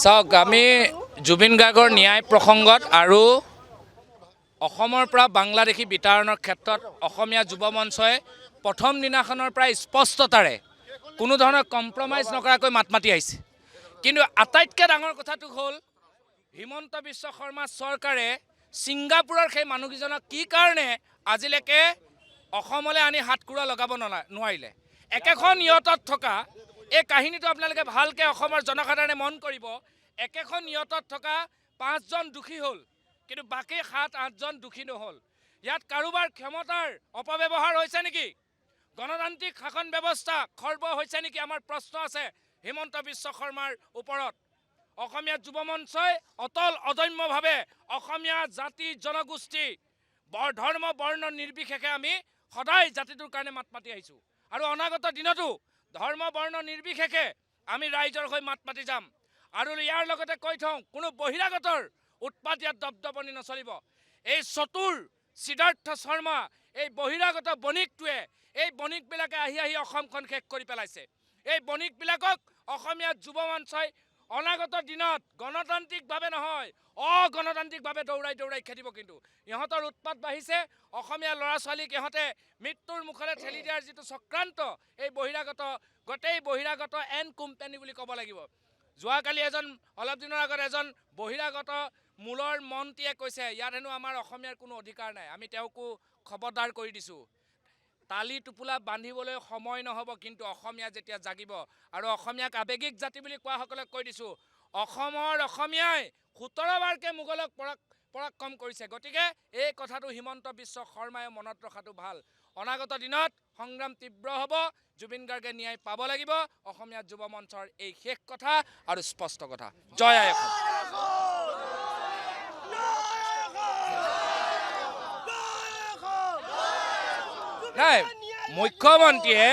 চাওক আমি জুবিন গাৰ্গৰ ন্যায় প্ৰসংগত আৰু অসমৰ পৰা বাংলাদেশী বিতাৰণৰ ক্ষেত্ৰত অসমীয়া যুৱ মঞ্চই প্ৰথম দিনাখনৰ পৰা স্পষ্টতাৰে কোনো ধৰণৰ কম্প্ৰমাইজ নকৰাকৈ মাত মাতি আহিছে। কিন্তু আটাইতকৈ ডাঙৰ কথাটো হ'ল হিমন্ত বিশ্ব শৰ্মা চৰকাৰে ছিংগাপুৰৰ সেই মানুহকেইজনক কি কাৰণে আজিলৈকে অসমলৈ আনি হাতকুৰা লগাব নোৱাৰিলে। একেখন ইয়তত থকা এই কাহিনীটো আপোনালোকে ভালকৈ অসমৰ জনসাধাৰণে মন কৰিব। একেখন ইয়তত থকা 5জন দোষী হ'ল, কিন্তু বাকী 7-8জন দোষী নহ'ল। ইয়াত কাৰোবাৰ ক্ষমতাৰ অপব্যৱহাৰ হৈছে নেকি? গণতান্ত্ৰিক শাসন ব্যৱস্থা খৰ্ব হৈছে নেকি? আমাৰ প্ৰশ্ন আছে হিমন্ত বিশ্ব শৰ্মাৰ ওপৰত। অসমীয়া যুৱ মঞ্চই অতল অদম্যভাৱে অসমীয়া জাতি জনগোষ্ঠী ধৰ্ম বৰ্ণ নিৰ্বিশেষে আমি সদায় জাতিটোৰ কাৰণে মাত মাতি আহিছোঁ আৰু অনাগত দিনতো ধৰ্ম বৰ্ণ নিৰ্বিশেষে আমি ৰাইজৰ হৈ মাত মাতি যাম। আৰু ইয়াৰ লগতে কৈ থওঁ, কোনো বহিৰাগতৰ উৎপাত ইয়াত দপদপনি নচলিব। এই চতুৰ সিদ্ধাৰ্থ শৰ্মা এই বহিৰাগত বণিকটোৱে এই বণিকবিলাকে আহি আহি অসমখন শেষ কৰি পেলাইছে। এই বণিকবিলাকক অসমীয়া যুৱ মঞ্চই অনাগত দিনত গণতান্ত্ৰিকভাৱে নহয় অগণতান্ত্ৰিকভাৱে দৌৰাই দৌৰাই খেদিব। কিন্তু ইহঁতৰ উৎপাত বাঢ়িছে। অসমীয়া ল'ৰা ছোৱালীক ইহঁতে মৃত্যুৰ মুখলৈ ঠেলি দিয়াৰ যিটো চক্ৰান্ত, এই বহিৰাগত গোটেই বহিৰাগত এণ্ড কোম্পানী বুলি ক'ব লাগিব। যোৱাকালি অলপ দিনৰ আগত এজন বহিৰাগত মূলৰ মন্ত্ৰীয়ে কৈছে ইয়াত হেনো আমাৰ অসমীয়াৰ কোনো অধিকাৰ নাই। আমি তেওঁকো খবৰদাৰ কৰি দিছোঁ, তালি টোপোলা বান্ধিবলৈ সময় নহ'ব। কিন্তু অসমীয়া যেতিয়া জাগিব আৰু অসমীয়াক আৱেগিক জাতি বুলি কোৱাসকলক কৈ দিছোঁ, অসমৰ অসমীয়াই 17বাৰকৈ মোগলক পৰাক্ৰম কৰিছে। গতিকে এই কথাটো হিমন্ত বিশ্ব শৰ্মাই মনত ৰখাটো ভাল। অনাগত দিনত সংগ্ৰাম তীব্ৰ হ'ব। জুবিন গাৰ্গে ন্যায় পাব লাগিব। অসমীয়া যুৱ মঞ্চৰ এই শেষ কথা আৰু স্পষ্ট কথা। জয় আই অসম। নাই, মুখ্যমন্ত্ৰীয়ে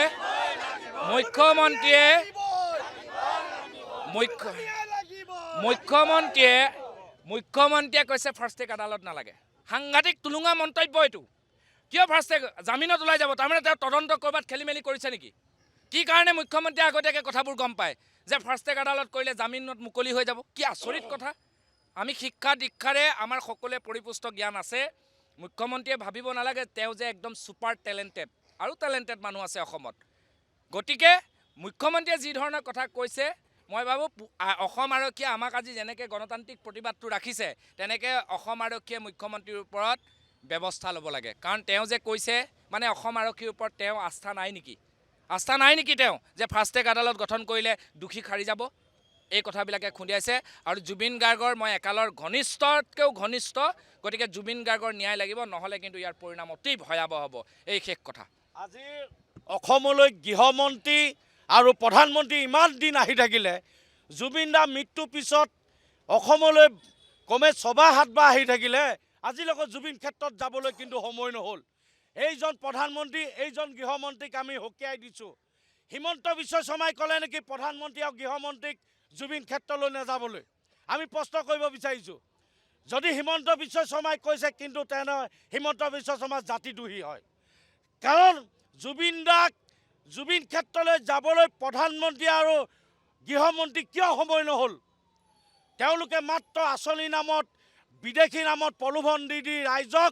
কৈছে ফাৰ্ষ্ট ট্ৰেক আদালত নালাগে। সাংঘাতিক তুলুঙা মন্তব্য এইটো। কিয় ফাৰ্ষ্ট ট্ৰেক জামিনত ওলাই যাব? তাৰমানে তেওঁ তদন্ত ক'ৰবাত খেলি মেলি কৰিছে নেকি? কি কাৰণে মুখ্যমন্ত্ৰীয়ে আগতীয়াকৈ কথাবোৰ গম পায় যে ফাৰ্ষ্ট ট্ৰেক আদালত কৰিলে জামিনত মুকলি হৈ যাব? কি আচৰিত কথা। আমি শিক্ষা দীক্ষাৰে আমাৰ সকলোৱে পৰিপুষ্ট জ্ঞান আছে। মুখ্যমন্ত্ৰীয়ে ভাবিব নালাগে তেওঁ যে একদম ছুপাৰ টেলেণ্টেড আৰু টেলেণ্টেড মানুহ আছে অসমত। গতিকে মুখ্যমন্ত্ৰীয়ে যি ধৰণৰ কথা কৈছে, মই ভাবোঁ অসম আৰক্ষীয়ে আমাক আজি যেনেকৈ গণতান্ত্ৰিক প্ৰতিবাদটো ৰাখিছে, তেনেকৈ অসম আৰক্ষীয়ে মুখ্যমন্ত্ৰীৰ ওপৰত ব্যৱস্থা ল'ব লাগে। কাৰণ তেওঁ যে কৈছে, মানে অসম আৰক্ষীৰ ওপৰত তেওঁ আস্থা নাই নেকি? তেওঁ যে ফাৰ্ষ্ট ট্ৰেক আদালত গঠন কৰিলে দোষী সাৰি যাব? এই কথাবিলাকে খুন্দিয়াইছে। আৰু জুবিন গাৰ্গৰ মই একালৰ ঘনিষ্ঠতকৈও ঘনিষ্ঠ। গতিকে জুবিন গাৰ্গৰ ন্যায় লাগিব, নহ'লে কিন্তু ইয়াৰ পৰিণাম অতি ভয়াৱহ হ'ব। এই শেষ কথা। আজি অসমলৈ গৃহমন্ত্ৰী আৰু প্ৰধানমন্ত্ৰী ইমান দিন আহি থাকিলে, জুবিন দাৰ মৃত্যুৰ পিছত অসমলৈ কমে 6-7বাৰ আহি থাকিলে, আজিলৈকে জুবিন ক্ষেত্ৰত যাবলৈ কিন্তু সময় নহ'ল। এইজন প্ৰধানমন্ত্ৰী, এইজন গৃহমন্ত্ৰীক আমি সকীয়াই দিছোঁ। হিমন্ত বিশ্ব শৰ্মাই ক'লে নেকি প্ৰধানমন্ত্ৰী আৰু গৃহমন্ত্ৰীক জুবিন ক্ষেত্ৰলৈ নাযাবলৈ? আমি প্ৰশ্ন কৰিব বিচাৰিছোঁ। যদি হিমন্ত বিশ্ব শৰ্মাই কৈছে, কিন্তু তেনে হিমন্ত বিশ্ব শৰ্মা জাতিদ্ৰোহী হয়। কাৰণ জুবিন ক্ষেত্ৰলৈ যাবলৈ প্ৰধানমন্ত্ৰী আৰু গৃহমন্ত্ৰী কিয় সময় নহ'ল? তেওঁলোকে মাত্ৰ আঁচনি নামত, বিদেশী নামত প্ৰলোভন দি ৰাইজক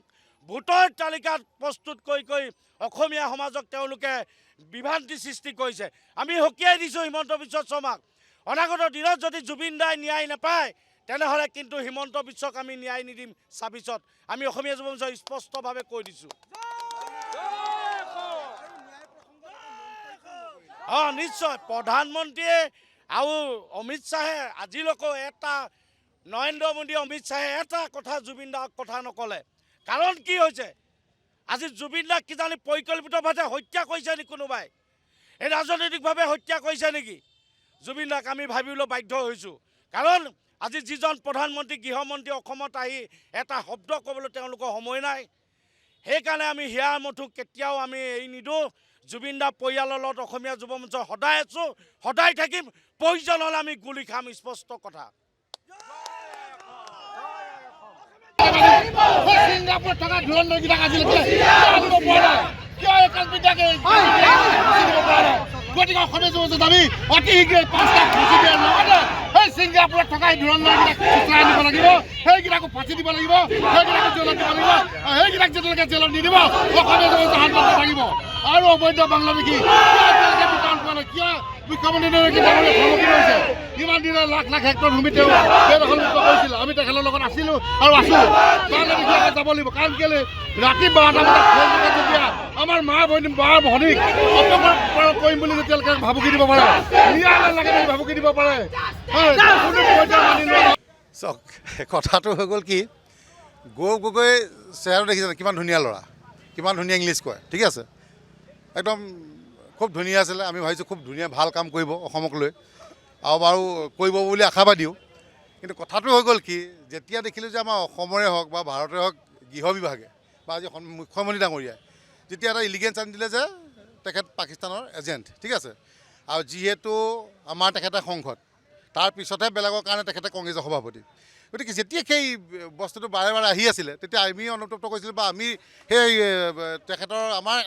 ভোটৰ তালিকাত প্ৰস্তুত কৰি অসমীয়া সমাজক তেওঁলোকে বিভ্ৰান্তি সৃষ্টি কৰিছে। আমি সকীয়াই দিছোঁ হিমন্ত বিশ্ব শৰ্মাক। অনাগত দিনত যদি জুবিন দাই ন্যায় নাপায়, তেনেহ'লে কিন্তু হিমন্ত বিশ্বক আমি ন্যায় নিদিম। 26ত আমি অসমীয়া যুৱ মঞ্চই স্পষ্টভাৱে কৈ দিছোঁ। নিশ্চয় প্ৰধানমন্ত্ৰীয়ে আৰু অমিত শ্বাহে আজিলৈকে নৰেন্দ্ৰ মোদী অমিত শ্বাহে এটা কথা জুবিন দাক কথা নক'লে। কাৰণ কি হৈছে? আজি জুবিন দাক কিজানি পৰিকল্পিতভাৱে হত্যা কৰিছে নেকি কোনোবাই? এই ৰাজনৈতিকভাৱে হত্যা কৰিছে নেকি জুবিন দাক? আমি ভাবিবলৈ বাধ্য হৈছোঁ। কাৰণ আজি যিজন প্ৰধানমন্ত্ৰী গৃহমন্ত্ৰী অসমত আহি এটা শব্দ ক'বলৈ তেওঁলোকৰ সময় নাই। সেইকাৰণে আমি হিয়াৰ মঠু কেতিয়াও আমি এৰি নিদিওঁ। জুবিন দাৰ পৰিয়ালৰ লগত অসমীয়া যুৱ মঞ্চ সদায় আছোঁ, সদায় থাকিম। প্ৰয়োজন হ'লে আমি গুলি খাম, স্পষ্ট কথা। গতিকে অসমীয়া যুৱ মঞ্চত আমি অতি শীঘ্ৰে 5 লাখ সেই ছিংগাপুৰত থকা ধুৰন্ধৰবিলাক চোচৰাই আনিব লাগিব, সেইকেইটাকো ফাঁচি দিব লাগিব, সেইকেইটাকো জেলত দিব লাগিব, সেইকেইটাক যেতিয়ালৈকে জেলত নিদিব অসমীয়া জনতা শান্ত থাকিব। আৰু অবৈধ বাংলাদেশী কিয় মুখ্যমন্ত্ৰীগৰাকী ডাঙৰীয়া ভাবুকি লৈছে? ইমান দিনে লাখ লাখ হেক্টৰ ভূমি তেওঁ বেদখলমুক্ত কৰিছিল, আমি তেখেতৰ লগত আছিলোঁ আৰু আছোঁ। বাংলাদেশী আগত যাব লাগিব, কাৰণ কেলৈ ৰাতি 12টা বজাত ফেচবুকত যেতিয়া আমাৰ বাৰ ভনীক অপকাৰ কৰিম বুলি যেতিয়ালৈকে ভাবুকি দিব পাৰে, ন্যায়ালয় লাগে ভাবুকি দিব পাৰে। চাওক, কথাটো হৈ গ'ল কি, গৌৰৱ গগৈ চেহেৰাটো দেখিছে কিমান ধুনীয়া ল'ৰা, কিমান ধুনীয়া ইংলিছ কয়, ঠিক আছে, একদম খুব ধুনীয়া আছিলে। আমি ভাবিছোঁ খুব ধুনীয়া ভাল কাম কৰিব অসমক লৈ, আৰু বাৰু কৰিব বুলি আশাবাদীও। কিন্তু কথাটো হৈ গ'ল কি, যেতিয়া দেখিলোঁ যে আমাৰ অসমৰে হওক বা ভাৰতৰে হওক গৃহ বিভাগে বা আজি মুখ্যমন্ত্ৰী ডাঙৰীয়াই যেতিয়া এটা ইলিগেঞ্চ আনি দিলে যে তেখেত পাকিস্তানৰ এজেণ্ট, ঠিক আছে, আৰু যিহেতু আমাৰ তেখেতে সংসদ, তাৰপিছতহে বেলেগৰ কাৰণে তেখেতে কংগ্ৰেছৰ সভাপতি। গতিকে যেতিয়া সেই বস্তুটো বাৰে বাৰে আহি আছিলে, তেতিয়া আমি অনুতপ্ত কৰিছিলোঁ বা আমি সেই তেখেতৰ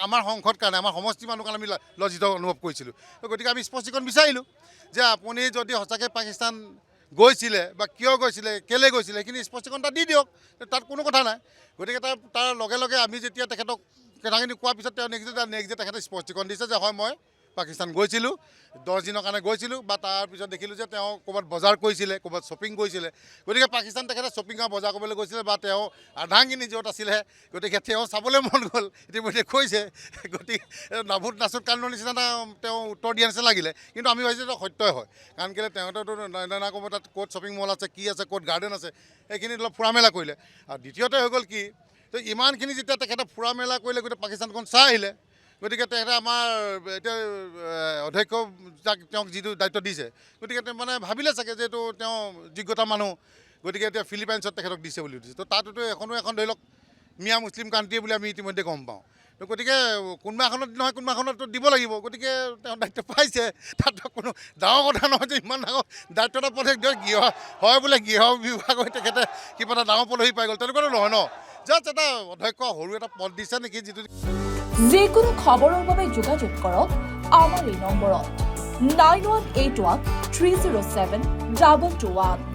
আমাৰ সংসদ কাৰণে, আমাৰ সমষ্টি মানুহ কাৰণে আমি লজ্জিত অনুভৱ কৰিছিলোঁ। গতিকে আমি স্পষ্টীকৰণ বিচাৰিলোঁ যে আপুনি যদি সঁচাকৈ পাকিস্তান গৈছিলে বা কিয় গৈছিলে, কেলৈ গৈছিলে, সেইখিনি স্পষ্টীকৰণ এটা দি দিয়ক, তাত কোনো কথা নাই। গতিকে তাৰ লগে লগে আমি যেতিয়া তেখেতক কথাখিনি কোৱাৰ পিছত তেওঁ নেক্সট ডে তেখেতে স্পষ্টীকৰণ দিছে যে হয় মই পাকিস্তান গৈছিলোঁ, 10 দিনৰ কাৰণে গৈছিলোঁ, বা তাৰপিছত দেখিলোঁ যে তেওঁ ক'ৰবাত বজাৰ কৰিছিলে, ক'ৰবাত শ্বপিং কৰিছিলে। গতিকে পাকিস্তান তেখেতে শ্বপিং আৰু বজাৰ কৰিবলৈ গৈছিলে, বা তেওঁ আধাংগিনী য'ত আছিলে, গতিকে তেওঁ চাবলৈ মন গ'ল, ইতিমধ্যে কৈছে। গতিকে নাভুত নাচুত কান্দৰ নিচিনা তেওঁ উত্তৰ দিয়া নিচিনা লাগিলে। কিন্তু আমি ভাবিছোঁ এইটো সত্যই হয়, কাৰণ কেলৈ তেওঁতো নানা ক'ব তাত ক'ত শ্বপিং মল আছে, কি আছে, ক'ত গাৰ্ডেন আছে, সেইখিনি অলপ ফুৰা মেলা কৰিলে। আৰু দ্বিতীয়তে হৈ গ'ল কি, তো ইমানখিনি যেতিয়া তেখেতে ফুৰা মেলা কৰিলে, গোটেই পাকিস্তানখন চাই আহিলে, গতিকে তেখেতে আমাৰ এতিয়া অধ্যক্ষ তেওঁক যিটো দায়িত্ব দিছে, গতিকে তেওঁ মানে ভাবিলে চাগে যে এইটো তেওঁ যোগ্যতা মানুহ, গতিকে এতিয়া ফিলিপাইনছত তেখেতক দিছে বুলি দিছে। তো তাতোতো এখন ধৰি লওক মিয়া মুছলিম কাণ্ট্ৰি বুলি আমি ইতিমধ্যে গম পাওঁ। তো গতিকে কোনোবা এখনত নহয় কোনোবা এখনতো দিব লাগিব, গতিকে তেওঁ দায়িত্ব পাইছে। তাত কোনো ডাঙৰ কথা নহয় যে ইমান ডাঙৰ দায়িত্ব এটা পদে গৃহ হয় বোলে, গৃহ বিভাগৰ তেখেতে কিবা এটা ডাঙৰ পদবী পাই গ'ল, তেনেকুৱাতো নহয় ন। জাষ্ট এটা অধ্যক্ষ সৰু এটা পদ দিছে নেকি, যিটো যিকোনো খবৰৰ বাবে যোগাযোগ কৰক আমাৰ এই নম্বৰত 9181 307 2221।